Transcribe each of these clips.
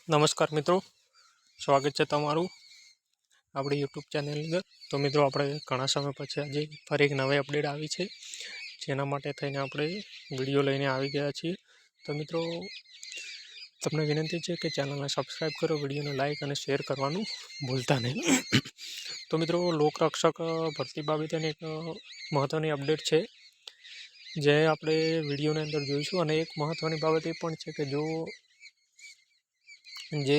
નમસ્કાર મિત્રો, સ્વાગત છે તમારું આપણી યુટ્યુબ ચેનલની અંદર। તો મિત્રો આપણે ઘણા સમય પછી આજે ફરી એક નવી અપડેટ આવી છે, જેના માટે થઈને આપણે વિડીયો લઈને આવી ગયા છીએ। તો મિત્રો તમને વિનંતી છે કે ચેનલને સબસ્ક્રાઈબ કરો, વિડીયોને લાઇક અને શેર કરવાનું ભૂલતા નહીં। તો મિત્રો લોકરક્ષક ભરતી બાબતેની એક મહત્ત્વની અપડેટ છે, જે આપણે વિડીયોની અંદર જોઈશું। અને એક મહત્ત્વની બાબત એ પણ છે કે જે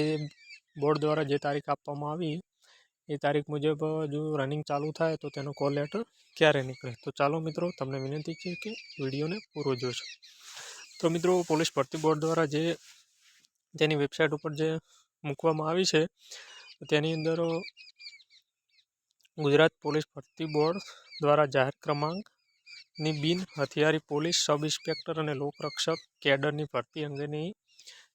બોર્ડ દ્વારા જે તારીખ આપવામાં આવી એ તારીખ મુજબ જો રનિંગ ચાલુ થાય તો તેનો કોલ લેટર ક્યારે નીકળે। તો ચાલો મિત્રો, તમને વિનંતી છે કે વિડીયોને પૂરો જોશો। તો મિત્રો પોલીસ ભરતી બોર્ડ દ્વારા જે તેની વેબસાઇટ ઉપર જે મૂકવામાં આવી છે, તેની અંદર ગુજરાત પોલીસ ભરતી બોર્ડ દ્વારા જાહેર ક્રમાંકની બિન હથિયારી પોલીસ સબ ઇન્સ્પેક્ટર અને લોકરક્ષક કેડરની ભરતી અંગેની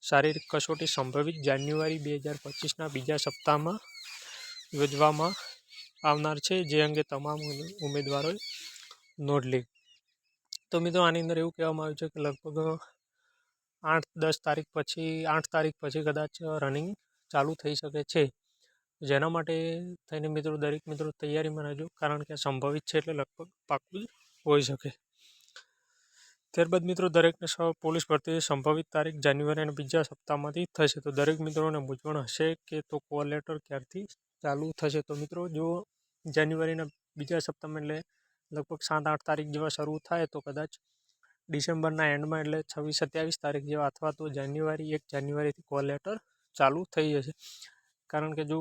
શારીરિક કસોટી સંભવિત જાન્યુઆરી 2025ના બીજા સપ્તાહમાં યોજવામાં આવનાર છે, જે અંગે તમામ ઉમેદવારોએ નોંધ લે। તો મિત્રો આની અંદર એવું કહેવામાં આવ્યું છે કે લગભગ 8 તારીખ પછી કદાચ રનિંગ ચાલુ થઈ શકે છે, જેના માટે થઈને મિત્રો દરેક મિત્રો તૈયારીમાં રહેજો, કારણ કે સંભવિત છે એટલે લગભગ પાક્કું જ હોઈ શકે। ત્યારબાદ મિત્રો દરેકને પોલીસ ભરતી સંભવિત તારીખ જાન્યુઆરી અને બીજા સપ્તાહમાંથી થશે। તો દરેક મિત્રોને મૂંઝવણ હશે કે તો કોલ લેટર ક્યારથી ચાલુ થશે। તો મિત્રો જો જાન્યુઆરીના બીજા સપ્તાહમાં એટલે લગભગ 7-8 તારીખ જેવા શરૂ થાય તો કદાચ ડિસેમ્બરના એન્ડમાં એટલે 26-27 તારીખ જેવા, અથવા તો 1 જાન્યુઆરીથી કોલ લેટર ચાલુ થઈ જશે। કારણ કે જો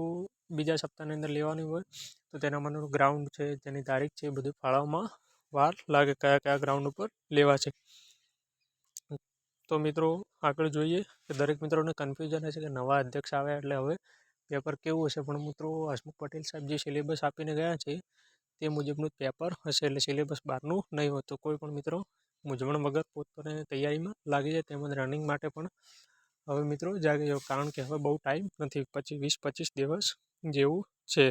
બીજા સપ્તાહની અંદર લેવાની હોય તો તેના માટેનું ગ્રાઉન્ડ છે, તેની તારીખ છે, એ બધું ફાળવવામાં વાર લાગે, કયા ગ્રાઉન્ડ ઉપર લેવા છે। તો મિત્રો આગળ જોઈએ કે દરેક મિત્રોને કન્ફ્યુઝન હશે કે નવા અધ્યક્ષ આવ્યા એટલે હવે પેપર કેવું હશે। પણ મિત્રો હસમુખ પટેલ સાહેબ જે સિલેબસ આપીને ગયા છે તે મુજબનું જ પેપર હશે, એટલે સિલેબસ બહારનું નહીં હોય। તો કોઈ પણ મિત્રો મૂંઝવણ વગર પોતાની તૈયારીમાં લાગી જાય, તેમજ રનિંગ માટે પણ હવે મિત્રો જાગી જાઓ, કારણ કે હવે બહુ ટાઈમ નથી, 20-25 દિવસ જેવું છે।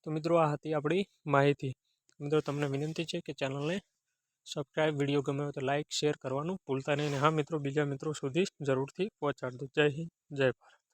તો મિત્રો આ હતી આપણી માહિતી। મિત્રો તમને વિનંતી છે કે ચેનલને સબસ્ક્રાઈબ, વિડીયો ગમે તો લાઇક શેર કરવાનું ભૂલતા નહીં। અને હા મિત્રો, બીજા મિત્રો સુધી જરૂરથી પહોંચાડજો। જય હિન્દ, જય ભારત।